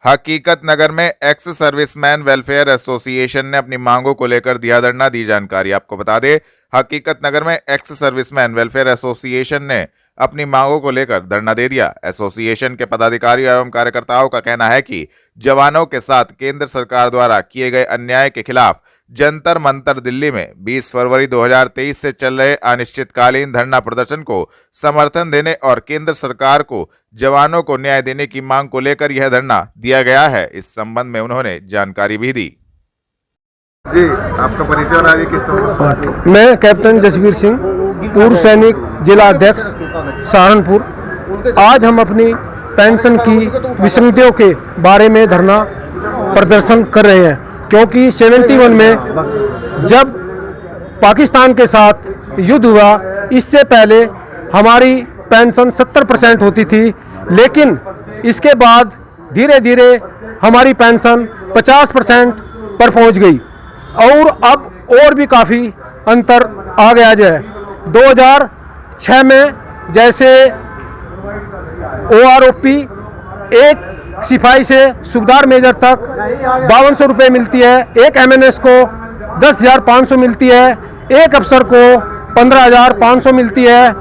हकीकत नगर में ex serviceman welfare association ने अपनी मांगों को लेकर दिया धरना। दी जानकारी आपको बता दें, हकीकत नगर में एक्स सर्विसमैन वेलफेयर एसोसिएशन ने अपनी मांगों को लेकर धरना दे दिया। एसोसिएशन के पदाधिकारियों एवं कार्यकर्ताओं का कहना है कि जवानों के साथ केंद्र सरकार द्वारा किए गए अन्याय के खिलाफ जंतर मंतर दिल्ली में 20 फरवरी 2023 से चल रहे अनिश्चितकालीन धरना प्रदर्शन को समर्थन देने और केंद्र सरकार को जवानों को न्याय देने की मांग को लेकर यह धरना दिया गया है। इस संबंध में उन्होंने जानकारी भी दी। जी, आपका परिचय और आगे किस संबंध? मैं कैप्टन जसवीर सिंह, पूर्व सैनिक, जिला अध्यक्ष सहारनपुर। आज हम अपनी पेंशन की विसंगतियों के बारे में धरना प्रदर्शन कर रहे हैं, क्योंकि 71 में जब पाकिस्तान के साथ युद्ध हुआ, इससे पहले हमारी पेंशन 70% होती थी, लेकिन इसके बाद धीरे धीरे हमारी पेंशन 50% पर पहुंच गई और अब और भी काफ़ी अंतर आ गया है। 2006 में जैसे OROP एक सिपाही से सूबेदार मेजर तक 5200 रुपये मिलती है, एक MNS को 10,500 मिलती है, एक अफसर को 15,500 मिलती है।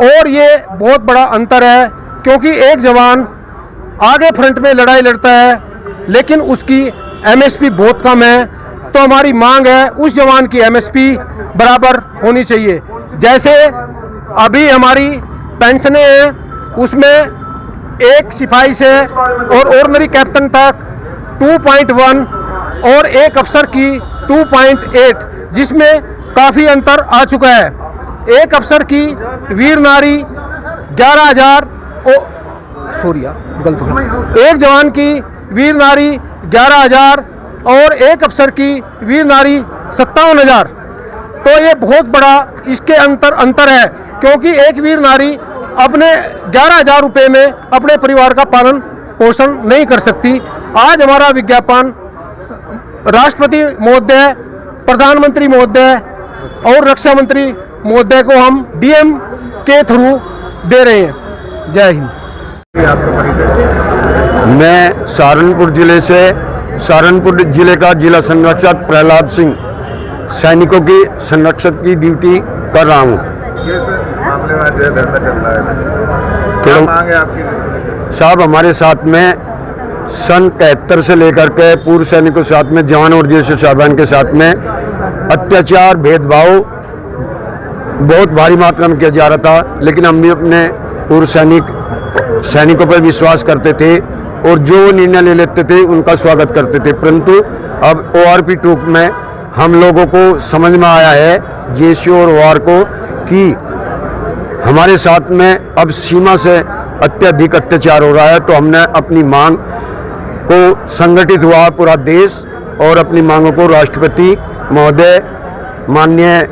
और ये बहुत बड़ा अंतर है, क्योंकि एक जवान आगे फ्रंट में लड़ाई लड़ता है लेकिन उसकी MSP बहुत कम है। तो हमारी मांग है उस जवान की MSP बराबर होनी चाहिए। जैसे अभी हमारी पेंशनें हैं, उसमें एक सिपाही से और ऑर्डिनरी कैप्टन तक 2.1 और एक अफसर की 2.8, जिसमें काफ़ी अंतर आ चुका है। एक अफसर की वीर नारी 11,000 गलत हो गया। एक जवान की वीर नारी 11,000 और एक अफसर की वीर नारी 57,000। तो ये बहुत बड़ा इसके अंतर है, क्योंकि एक वीर नारी अपने 11,000 रुपये में अपने परिवार का पालन पोषण नहीं कर सकती। आज हमारा विज्ञापन राष्ट्रपति महोदय, प्रधानमंत्री महोदय और रक्षा मंत्री महोदय को हम DM के थ्रू दे रहे हैं। जय हिंद। मैं सहारनपुर जिले का जिला संरक्षक प्रहलाद सिंह सैनिकों की संरक्षक की ड्यूटी कर रहा हूँ। मामले में जो धरना चल रहा है, क्या मांग है आपकी? साहब, हमारे साथ में सन 73 से लेकर के पूर्व सैनिकों के साथ में, जवान और ज्येष्ठ साहबान के साथ में अत्याचार, भेदभाव बहुत भारी मात्रा में किया जा रहा था, लेकिन हम भी अपने पूर्व सैनिकों पर विश्वास करते थे और जो निर्णय ले लेते थे उनका स्वागत करते थे। परंतु अब ORP 2 में हम लोगों को समझ में आया है, JCO और OR को, कि हमारे साथ में अब सीमा से अत्यधिक अत्याचार हो रहा है। तो हमने अपनी मांग को संगठित हुआ पूरा देश और अपनी मांगों को राष्ट्रपति महोदय, माननीय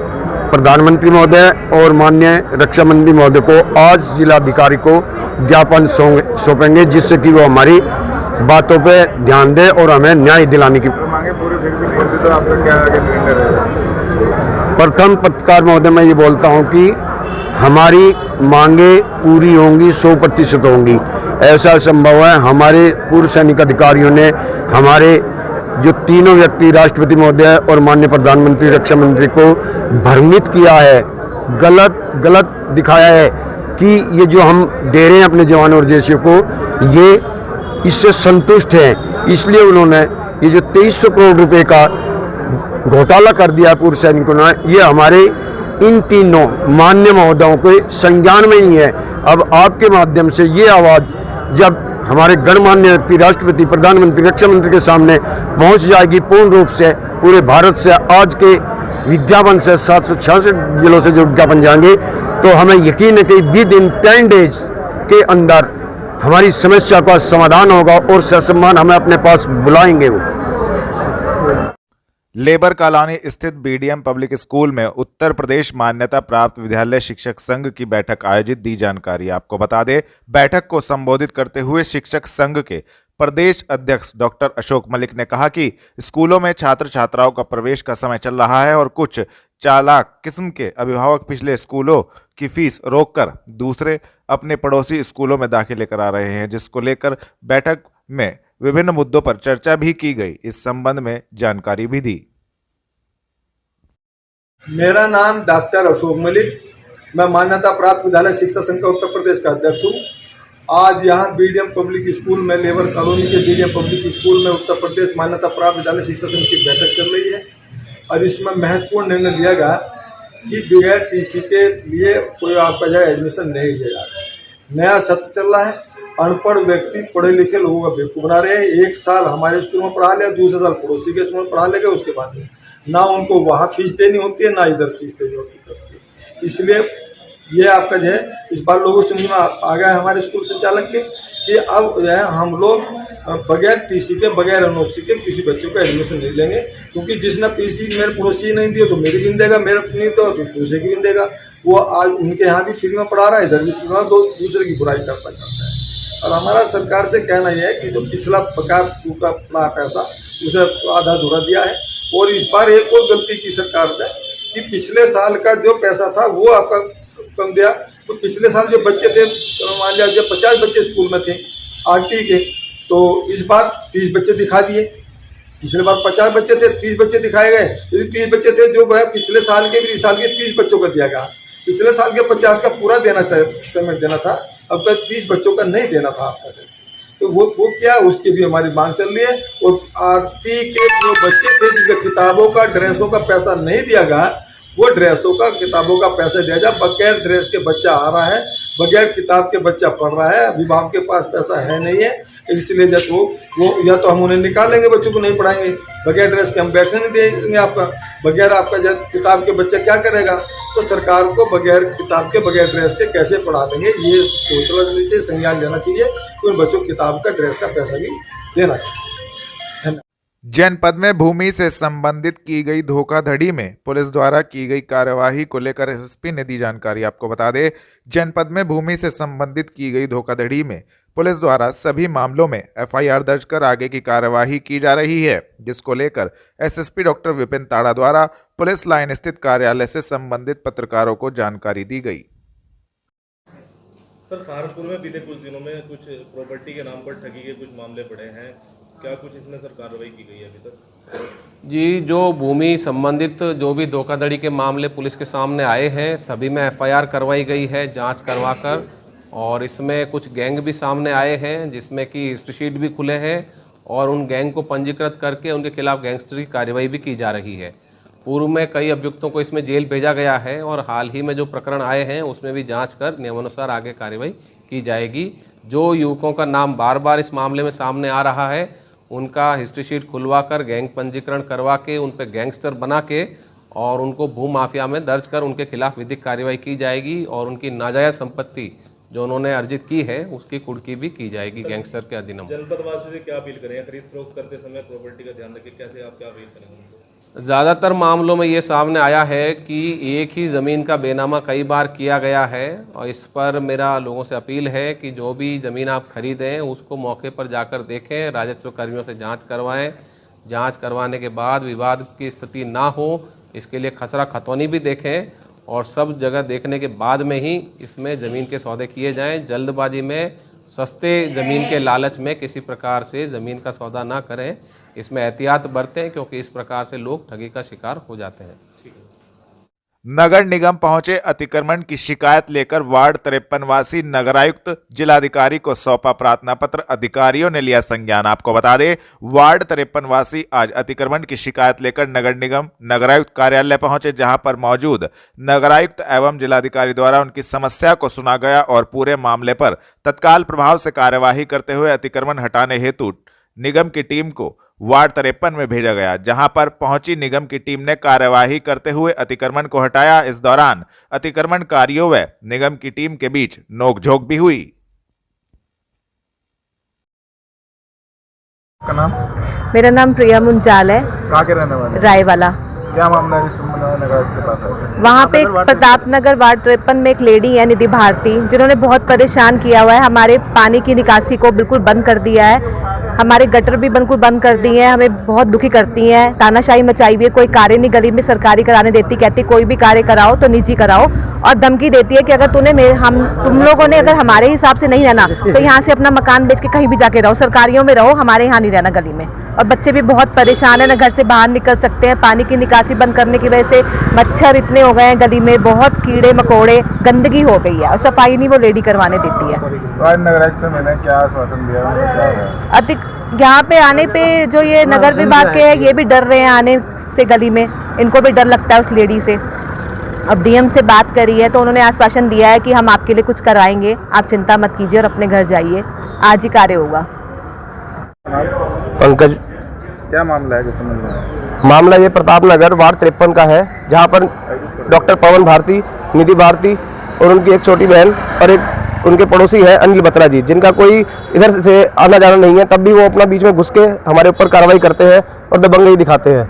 प्रधानमंत्री महोदय और माननीय रक्षा मंत्री महोदय को आज जिलाधिकारी को ज्ञापन सौंपेंगे, जिससे कि वो हमारी बातों पे ध्यान दे और हमें न्याय दिलाने की मांगे पूरी फिर भी नहीं होती, तो आपका क्या आगे निर्णय रहेगा? प्रथम पत्रकार महोदय, मैं ये बोलता हूँ कि हमारी मांगे पूरी होंगी, 100% होंगी, ऐसा संभव है। हमारे पूर्व सैनिक अधिकारियों ने हमारे जो तीनों व्यक्ति, राष्ट्रपति महोदय और माननीय प्रधानमंत्री, रक्षा मंत्री को भ्रमित किया है, गलत दिखाया है कि ये जो हम दे रहे हैं अपने जवानों और जैसे को, ये इससे संतुष्ट हैं। इसलिए उन्होंने ये जो 2300 करोड़ रुपए का घोटाला कर दिया पूर्व सैनिकों ने, ये हमारे इन तीनों माननीय महोदयों के संज्ञान में ही है। अब आपके माध्यम से ये आवाज़ जब हमारे गणमान्य व्यक्ति, राष्ट्रपति, प्रधानमंत्री, रक्षा मंत्री के सामने पहुंच जाएगी पूर्ण रूप से पूरे भारत से, आज के विज्ञापन से 766 जिलों से जो विज्ञापन जाएंगे, तो हमें यकीन है कि विद इन 10 डेज के अंदर हमारी समस्या का समाधान होगा और ससम्मान हमें अपने पास बुलाएंगे। वो लेबर कॉलोनी स्थित BDM पब्लिक स्कूल में उत्तर प्रदेश मान्यता प्राप्त विद्यालय शिक्षक संघ की बैठक आयोजित। दी जानकारी आपको बता दें, बैठक को संबोधित करते हुए शिक्षक संघ के प्रदेश अध्यक्ष डॉक्टर अशोक मलिक ने कहा कि स्कूलों में छात्र छात्राओं का प्रवेश का समय चल रहा है और कुछ चालाक किस्म के अभिभावक पिछले स्कूलों की फीस रोककर दूसरे अपने पड़ोसी स्कूलों में दाखिले करा रहे हैं, जिसको लेकर बैठक में विभिन्न मुद्दों पर चर्चा भी की गई। इस संबंध में जानकारी भी दी। मेरा नाम डॉक्टर अशोक मलिक, मैं मान्यता प्राप्त विद्यालय शिक्षा संघ का उत्तर प्रदेश का अध्यक्ष हूँ। आज यहाँ बीडीएम पब्लिक स्कूल में, लेबर कॉलोनी के बीडीएम पब्लिक स्कूल में उत्तर प्रदेश मान्यता प्राप्त विद्यालय शिक्षा संघ की बैठक चल रही है और इसमें महत्वपूर्ण निर्णय लिया गया कि बगैर टीसी के लिए कोई आपका जो है एडमिशन नहीं लिया जाएगा। नया सत्र चल रहा है, अनपढ़ व्यक्ति पढ़े लिखे लोगों का बेवकूफ़ बना रहे हैं। एक साल हमारे स्कूल में पढ़ा लिया, दूसरे साल पड़ोसी के स्कूल में पढ़ा लेगा, उसके बाद ना उनको वहाँ फीस देनी होती है ना इधर फीस देनी होती है। इसलिए ये आपका जो है इस बार लोगों समझ में आ गया है हमारे स्कूल संचालक के कि अब जो है हम लोग बगैर टीसी के, बगैर एनओसी के किसी बच्चों का एडमिशन नहीं लेंगे, क्योंकि जिसने पीसी मेरे पड़ोसी नहीं दिए तो मेरी भी नहीं देगा, मेरे नहीं तो दूसरे की भी नहीं देगा। वो आज उनके यहाँ भी फ्री में पढ़ा रहा है, इधर भी फ्री में, दूसरे की बुराई करता है। और हमारा सरकार से कहना यह है कि जो पिछला पका पैसा उसे आधा अधूरा दिया है और इस बार एक और गलती की सरकार ने कि पिछले साल का जो पैसा था वो आपका कम दिया। तो पिछले साल जो बच्चे थे, मान लिया जब 50 बच्चे स्कूल में थे आरटी के, तो इस बार 30 बच्चे दिखा दिए। पिछले बार 50 बच्चे थे, 30 बच्चे दिखाए गए। यदि 30 बच्चे थे जो है पिछले साल के भी इस साल के 30 बच्चों का दिया गया। पिछले साल के 50 का पूरा देना था, पेमेंट देना था, अब तक 30 बच्चों का नहीं देना था आपका। तो वो क्या, उसकी भी हमारी मांग चल रही है। और आरटी के जो बच्चे थे जिनके किताबों का, ड्रेसों का पैसा नहीं दिया गया, वो ड्रेसों का, किताबों का पैसा दिया जाए। बगैर ड्रेस के बच्चा आ रहा है, बगैर किताब के बच्चा पढ़ रहा है, अभिभावक के पास पैसा है नहीं है, इसलिए जब वो या तो हम उन्हें निकालेंगे, बच्चों को नहीं पढ़ाएंगे। बगैर ड्रेस के हम बैठने नहीं देंगे आपका। बगैर आपका जब किताब के बच्चा क्या करेगा? तो सरकार को बगैर किताब के, बगैर ड्रेस के कैसे पढ़ा देंगे, ये सोचना चाहिए, संज्ञान लेना चाहिए कि उन बच्चों को किताब का, ड्रेस का पैसा भी देना चाहिए। जनपद में भूमि से संबंधित की गई धोखाधड़ी में पुलिस द्वारा की गई कार्यवाही को लेकर एसएसपी ने दी जानकारी। आपको बता दें, जनपद में भूमि से संबंधित की गई धोखाधड़ी में पुलिस द्वारा सभी मामलों में एफआईआर दर्ज कर आगे की कार्यवाही की जा रही है, जिसको लेकर एसएसपी डॉक्टर विपिन ताड़ा द्वारा पुलिस लाइन स्थित कार्यालय से संबंधित पत्रकारों को जानकारी दी गई। सर, सहारनपुर में बीते कुछ दिनों में कुछ प्रॉपर्टी के नाम पर ठगी के कुछ मामले पड़े हैं, क्या कुछ इसमें सर कार्रवाई की गई है अभी तक? जी, जो भूमि संबंधित जो भी धोखाधड़ी के मामले पुलिस के सामने आए हैं, सभी में एफआईआर करवाई गई है जांच करवाकर। और इसमें कुछ गैंग भी सामने आए हैं जिसमें कि हिस्ट्री शीट भी खुले हैं और उन गैंग को पंजीकृत करके उनके खिलाफ गैंगस्टर की कार्रवाई भी की जा रही है। पूर्व में कई अभियुक्तों को इसमें जेल भेजा गया है और हाल ही में जो प्रकरण आए हैं उसमें भी जांच कर नियमानुसार आगे कार्रवाई की जाएगी। जो युवकों का नाम बार बार इस मामले में सामने आ रहा है, उनका हिस्ट्री शीट खुलवा कर, गैंग पंजीकरण करवा के, उन पर गैंगस्टर बना के और उनको भू माफिया में दर्ज कर उनके खिलाफ विधिक कार्रवाई की जाएगी और उनकी नाजायज संपत्ति जो उन्होंने अर्जित की है उसकी कुर्की भी की जाएगी गैंगस्टर के अधीन। जनपद वासियों से क्या अपील करें? खरीद फरोख्त करते समय प्रॉपर्टी का ध्यान रखें, कैसे आप क्या अपील करेंगे? ज़्यादातर मामलों में ये सामने आया है कि एक ही ज़मीन का बेनामा कई बार किया गया है और इस पर मेरा लोगों से अपील है कि जो भी ज़मीन आप खरीदें उसको मौके पर जाकर देखें, राजस्व कर्मियों से जांच करवाएं। जांच करवाने के बाद विवाद की स्थिति ना हो, इसके लिए खसरा खतौनी भी देखें और सब जगह देखने के बाद में ही इसमें ज़मीन के सौदे किए जाएं। जल्दबाजी में सस्ते ज़मीन के लालच में किसी प्रकार से ज़मीन का सौदा ना करें, इसमें एहतियात बरतें क्योंकि इस प्रकार से लोग ठगी का शिकार हो जाते हैं। नगर निगम पहुंचे अतिक्रमण की शिकायत लेकर वार्ड 53 वासी नगरायुक्त जिलाधिकारी को सौंपा प्रार्थना पत्र, अधिकारियों ने लिया संज्ञान। आपको बता दें, वार्ड 53 वासी आज अतिक्रमण की शिकायत लेकर नगर निगम नगरायुक्त कार्यालय पहुंचे, जहां पर मौजूद नगरायुक्त एवं जिलाधिकारी द्वारा उनकी समस्या को सुना गया और पूरे मामले पर तत्काल प्रभाव से कार्यवाही करते हुए अतिक्रमण हटाने हेतु निगम की टीम को वार्ड 53 में भेजा गया, जहां पर पहुंची निगम की टीम ने कार्यवाही करते हुए अतिक्रमण को हटाया। इस दौरान अतिक्रमणकारियों व निगम की टीम के बीच नोकझोंक भी हुई। का नाम? मेरा नाम प्रिया मुंजाल है, कहाँ के रहने वाले? रायवाला। क्या मामला है नगरायुक्त के पास है? वहाँ पे प्रताप नगर वार्ड 53 में एक लेडी है निधि भारती, जिन्होंने बहुत परेशान किया हुआ है, हमारे पानी की निकासी को बिल्कुल बंद कर दिया है। हमारे गटर भी बिल्कुल बंद कर दिए हैं, हमें बहुत दुखी करती हैं, तानाशाही मचाई हुई है, कोई कार्य नहीं गली में सरकारी कराने देती, कहती कोई भी कार्य कराओ तो निजी कराओ, और धमकी देती है कि अगर तुम लोगों ने अगर हमारे हिसाब से नहीं रहना तो यहाँ से अपना मकान बेच के कहीं भी जाके रहो, सरकारियों में रहो, हमारे यहाँ नहीं रहना गली में। और बच्चे भी बहुत परेशान है, ना घर से बाहर निकल सकते हैं, पानी की निकासी बंद करने की वजह से मच्छर इतने हो गए हैं गली में, बहुत कीड़े मकोड़े, गंदगी हो गई है, और सफाई नहीं वो लेडी करवाने देती है। तो आज नगर आयुक्त से मैंने क्या आश्वासन दिया, क्या है? अधिक यहाँ पे आने पे जो ये नगर विभाग के हैं ये भी डर रहे हैं आने से गली में, इनको भी डर लगता है उस लेडी से। अब डीएम से बात करी है तो उन्होंने आश्वासन दिया है कि हम आपके लिए कुछ करवाएंगे, आप चिंता मत कीजिए और अपने घर जाइए, आज ही कार्य होगा। पंकज, क्या मामला है, समझ में? मामला ये प्रताप नगर वार्ड 53 का है, जहाँ पर डॉक्टर पवन भारती, निधि भारती और उनकी एक छोटी बहन और एक उनके पड़ोसी है अनिल बत्रा जी, जिनका कोई इधर से आना जाना नहीं है, तब भी वो अपना बीच में घुस के हमारे ऊपर कार्रवाई करते हैं और दबंगई दिखाते हैं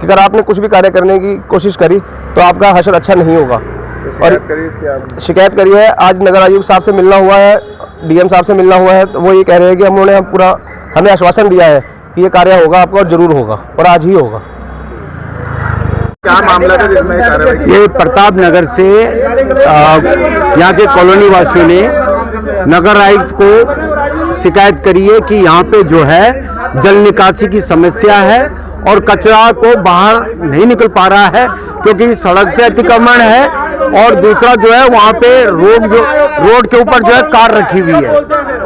कि अगर आपने कुछ भी कार्य करने की कोशिश करी तो आपका हशर अच्छा नहीं होगा। और शिकायत करी है, आज नगर आयुक्त साहब से मिलना हुआ है, डीएम साहब से मिलना हुआ है, तो वो ये कह रहे हैं कि हमें आश्वासन दिया है कि ये कार्य होगा आपका और जरूर होगा, और आज ही होगा। क्या मामला था जिसमें कार्रवाई की? ये प्रताप नगर से यहाँ के कॉलोनी वासियों ने नगर आयुक्त को शिकायत करी है कि यहाँ पे जो है जल निकासी की समस्या है और कचरा को बाहर नहीं निकल पा रहा है क्योंकि सड़क पे अतिक्रमण है, और दूसरा जो है वहाँ पे रोड के ऊपर जो है कार रखी हुई है।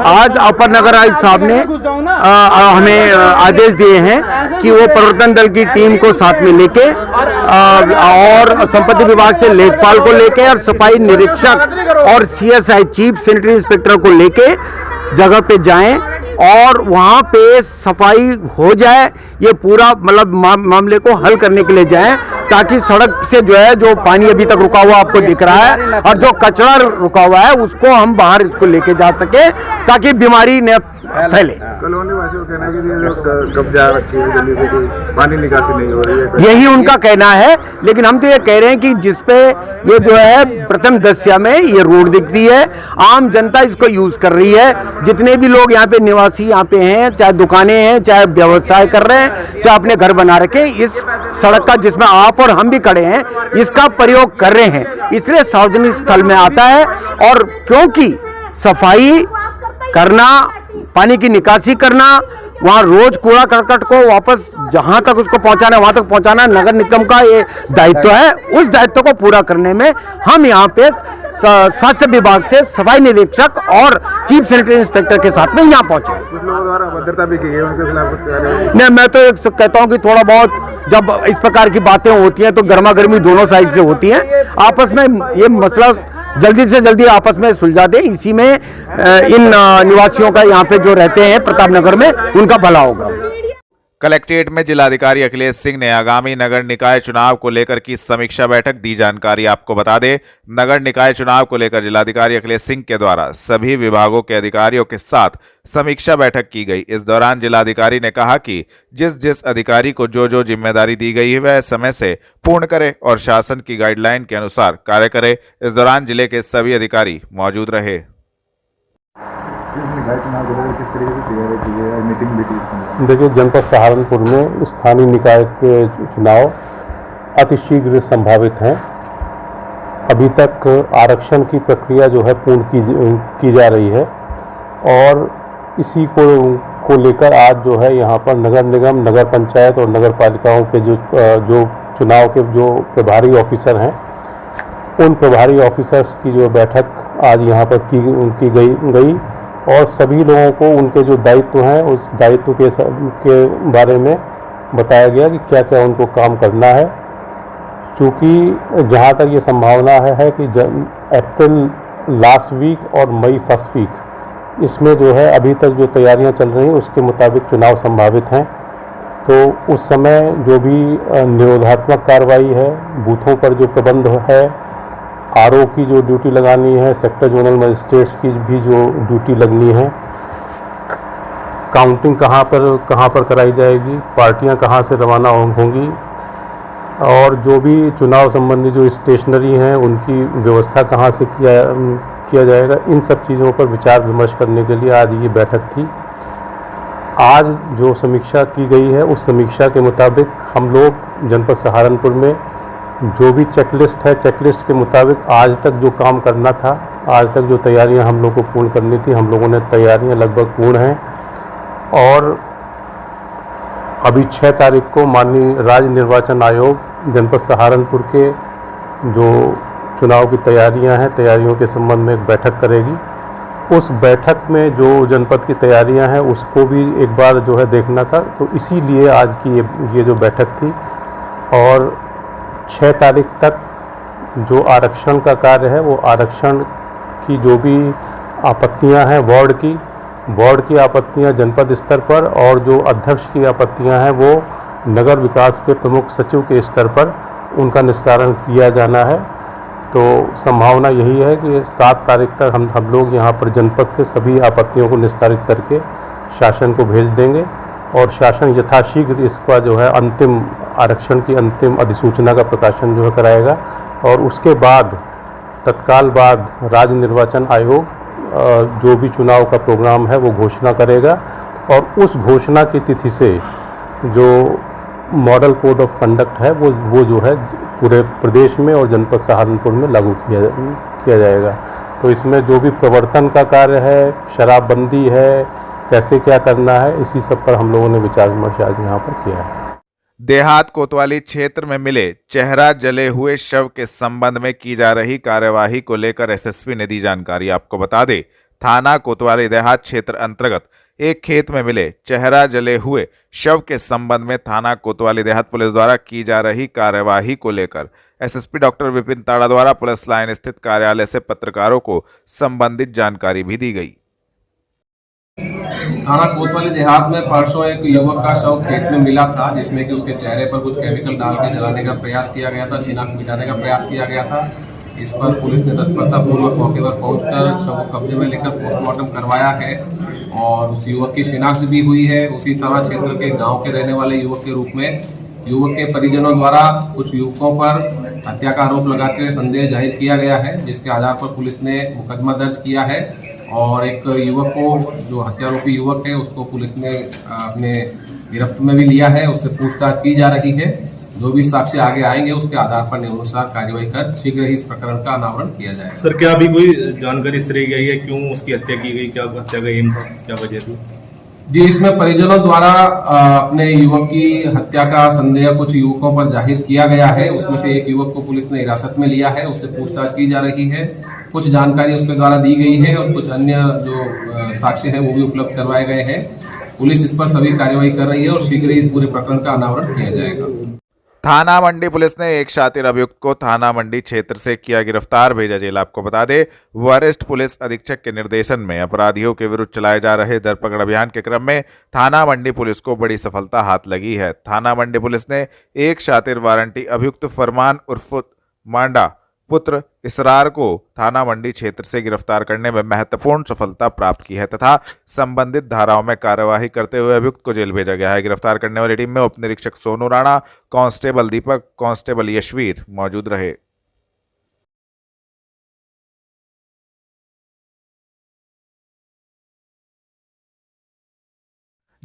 आज अपर नगर आयुक्त साहब ने हमें आदेश दिए हैं कि वो प्रवर्तन दल की टीम को साथ में लेके और संपत्ति विभाग से लेखपाल को लेके और सफाई निरीक्षक और सीएसआई चीफ सैनिटरी इंस्पेक्टर को लेके जगह पे जाएं और वहाँ पे सफाई हो जाए, ये पूरा मतलब मामले को हल करने के लिए जाएं, ताकि सड़क से जो है जो पानी अभी तक रुका हुआ आपको दिख रहा है और जो कचरा रुका हुआ है उसको हम बाहर इसको लेके जा सके ताकि बीमारी न फैले। कॉलोनी वासियों का कहना है कि ये जो कब्जा रखी हुई गली से कोई पानी निकासी नहीं हो रही है, यही उनका कहना है, लेकिन हम तो ये कह रहे हैं कि जिसपे ये जो है प्रथम दृश्य में ये रोड दिखती है, आम जनता इसको यूज कर रही है, जितने भी लोग यहाँ पे निवासी यहाँ पे हैं, चाहे दुकानें हैं, चाहे व्यवसाय कर रहे हैं, चाहे अपने घर बना रखे, इस सड़क का जिसमें आप और हम भी खड़े हैं इसका प्रयोग कर रहे हैं, इसलिए सार्वजनिक स्थल में आता है। और क्योंकि सफाई करना, पानी की निकासी करना, वहाँ रोज कूड़ा करकट को वापस जहाँ तक उसको पहुँचाना है वहाँ तक पहुँचाना नगर निगम का ये दायित्व है। उस दायित्व को पूरा करने में हम यहाँ पे स्वास्थ्य विभाग से सफाई निरीक्षक और चीफ सैनिटरी इंस्पेक्टर के साथ में यहाँ पहुँचे। कुछ लोगों द्वारा अभद्रता भी की गई, उनके खिलाफ कुछ कार्रवाई? नहीं, मैं तो कहता हूँ कि थोड़ा बहुत जब इस प्रकार की बातें होती हैं तो गर्मा गर्मी दोनों साइड से होती हैं, आपस में ये मसला जल्दी से जल्दी आपस में सुलझा दे, इसी में इन निवासियों का यहाँ पे जो रहते हैं प्रताप नगर में उनका भला होगा। कलेक्ट्रेट में जिलाधिकारी अखिलेश सिंह ने आगामी नगर निकाय चुनाव को लेकर की समीक्षा बैठक दी। जानकारी आपको बता दें, नगर निकाय चुनाव को लेकर जिलाधिकारी अखिलेश सिंह के द्वारा सभी विभागों के अधिकारियों के साथ समीक्षा बैठक की गई। इस दौरान जिलाधिकारी ने कहा कि जिस जिस अधिकारी को जो जो जिम्मेदारी दी गई है वह समय से पूर्ण करे और शासन की गाइडलाइन के अनुसार कार्य करे। इस दौरान जिले के सभी अधिकारी मौजूद रहे। देखिए, जनपद सहारनपुर में स्थानीय निकाय के चुनाव अतिशीघ्र संभावित हैं। अभी तक आरक्षण की प्रक्रिया जो है पूर्ण की जा रही है और इसी को लेकर आज जो है यहाँ पर नगर निगम, नगर पंचायत और नगर पालिकाओं के जो चुनाव के जो प्रभारी ऑफिसर हैं, उन प्रभारी ऑफिसर्स की जो बैठक आज यहाँ पर की गई और सभी लोगों को उनके जो दायित्व हैं उस दायित्व के बारे में बताया गया कि क्या क्या उनको काम करना है। चूँकि जहाँ तक ये संभावना है कि अप्रैल लास्ट वीक और मई फर्स्ट वीक, इसमें जो है अभी तक जो तैयारियां चल रही हैं उसके मुताबिक चुनाव संभावित हैं। तो उस समय जो भी निरोधात्मक कार्रवाई है, बूथों पर जो प्रबंध है, आरओ की जो ड्यूटी लगानी है, सेक्टर जोनल मजिस्ट्रेट्स की भी जो ड्यूटी लगनी है, काउंटिंग कहाँ पर कराई जाएगी, पार्टियां कहाँ से रवाना होंगी और जो भी चुनाव संबंधी जो स्टेशनरी हैं उनकी व्यवस्था कहाँ से किया जाएगा, इन सब चीज़ों पर विचार विमर्श करने के लिए आज ये बैठक थी। आज जो समीक्षा की गई है उस समीक्षा के मुताबिक हम लोग जनपद सहारनपुर में जो भी चेकलिस्ट है, चेकलिस्ट के मुताबिक आज तक जो काम करना था, आज तक जो तैयारियां हम लोग को पूर्ण करनी थी, हम लोगों ने तैयारियां लगभग पूर्ण हैं। और अभी 6 तारीख को माननीय राज्य निर्वाचन आयोग जनपद सहारनपुर के जो चुनाव की तैयारियां हैं, तैयारियों के संबंध में एक बैठक करेगी। उस बैठक में जो जनपद की तैयारियां हैं उसको भी एक बार जो है देखना था, तो इसीलिए आज की ये जो बैठक थी। और 6 तारीख तक जो आरक्षण का कार्य है, वो आरक्षण की जो भी आपत्तियां हैं वार्ड की आपत्तियां जनपद स्तर पर, और जो अध्यक्ष की आपत्तियां हैं वो नगर विकास के प्रमुख सचिव के स्तर पर उनका निस्तारण किया जाना है। तो संभावना यही है कि 7 तारीख तक हम लोग यहाँ पर जनपद से सभी आपत्तियों को निस्तारित करके शासन को भेज देंगे, और शासन यथाशीघ्र इसका जो है अंतिम आरक्षण की अंतिम अधिसूचना का प्रकाशन जो है कराएगा। और उसके बाद तत्काल बाद राज्य निर्वाचन आयोग जो भी चुनाव का प्रोग्राम है वो घोषणा करेगा, और उस घोषणा की तिथि से जो मॉडल कोड ऑफ कंडक्ट है वो जो है पूरे प्रदेश में और जनपद सहारनपुर में लागू किया जाएगा। तो इसमें जो भी प्रवर्तन का कार्य है, शराबबंदी है, कैसे क्या करना है, इसी सब पर हम लोगों ने विचार विमर्श आज यहाँ पर किया है। देहात कोतवाली क्षेत्र में मिले चेहरा जले हुए शव के संबंध में की जा रही कार्यवाही को लेकर एसएसपी ने दी जानकारी। आपको बता दें, थाना कोतवाली देहात क्षेत्र अंतर्गत एक खेत में मिले चेहरा जले हुए शव के संबंध में थाना कोतवाली देहात पुलिस द्वारा की जा रही कार्यवाही को लेकर एसएसपी डॉक्टर विपिन ताड़ा द्वारा पुलिस लाइन स्थित कार्यालय से पत्रकारों को संबंधित जानकारी भी दी गई। थाना कोतवाली देहात में परसों एक युवक का शव खेत में मिला था, जिसमें कि उसके चेहरे पर कुछ केमिकल डाल के जलाने का प्रयास किया गया था, शिनाख्त मिटाने का प्रयास किया गया था। इस पर पुलिस ने तत्परता पूर्वक मौके पर पहुंचकर शव को कब्जे में लेकर पोस्टमार्टम करवाया है, और उस युवक की शिनाख्त भी हुई है। उसी थाना क्षेत्र के गाँव के रहने वाले युवक के रूप में युवक के परिजनों द्वारा कुछ युवकों पर हत्या का आरोप लगाते हुए संदेह जाहिर किया गया है, जिसके आधार पर पुलिस ने मुकदमा दर्ज किया है। और एक युवक को, जो हत्यारोपी युवक है, उसको पुलिस ने अपने गिरफ्त में भी लिया है, उससे पूछताछ की जा रही है। जो भी साक्ष्य आगे आएंगे उसके आधार पर नियमानुसार कार्यवाही कर शीघ्र ही इस प्रकरण का अनावरण किया जाएगा। सर, क्या अभी कोई जानकारी इस तरह की आई है, क्यों उसकी हत्या की गई, क्या हत्या का एम था, क्या वजह थी? जी, इसमें परिजनों द्वारा अपने युवक की हत्या का संदेह कुछ युवकों पर जाहिर किया गया है। उसमें से एक युवक को पुलिस ने हिरासत में लिया है, उससे पूछताछ की जा रही है। कुछ जानकारी उसके द्वारा दी गई है और कुछ अन्य जो साक्ष्य है वो भी उपलब्ध करवाए गए हैं। पुलिस इस पर सभी कार्यवाही कर रही है और शीघ्र ही इस पूरे प्रकरण का अनावरण किया जाएगा। थाना मंडी पुलिस ने एक शातिर अभियुक्त को थाना मंडी क्षेत्र से किया गिरफ्तार, भेजा जेल। आपको बता दें, वरिष्ठ पुलिस अधीक्षक के निर्देशन में अपराधियों के विरुद्ध चलाए जा रहे धरपकड़ अभियान के क्रम में थाना मंडी पुलिस को बड़ी सफलता हाथ लगी है। थाना मंडी पुलिस ने एक शातिर वारंटी अभियुक्त फरमान उर्फ मांडा पुत्र इसरार को थाना मंडी क्षेत्र से गिरफ्तार करने में महत्वपूर्ण सफलता प्राप्त की है तथा संबंधित धाराओं में कार्यवाही करते हुए अभियुक्त को जेल भेजा गया है। गिरफ्तार करने वाली टीम में उप निरीक्षक सोनू राणा, कांस्टेबल दीपक, कांस्टेबल यशवीर मौजूद रहे।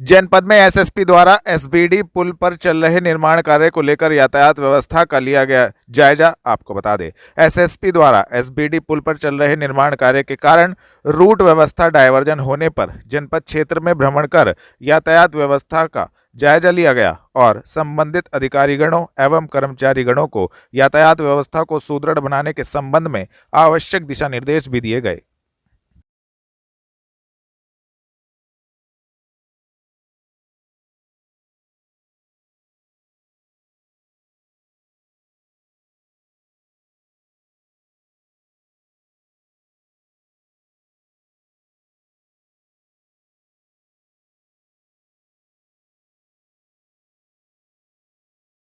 जनपद में एसएसपी द्वारा एसबीडी पुल पर चल रहे निर्माण कार्य को लेकर यातायात व्यवस्था का लिया गया जायजा। आपको बता दें, एसएसपी द्वारा एसबीडी पुल पर चल रहे निर्माण कार्य के कारण रूट व्यवस्था डायवर्जन होने पर जनपद क्षेत्र में भ्रमण कर यातायात व्यवस्था का जायजा लिया गया और संबंधित अधिकारीगणों एवं कर्मचारीगणों को यातायात व्यवस्था को सुदृढ़ बनाने के संबंध में आवश्यक दिशा निर्देश भी दिए गए।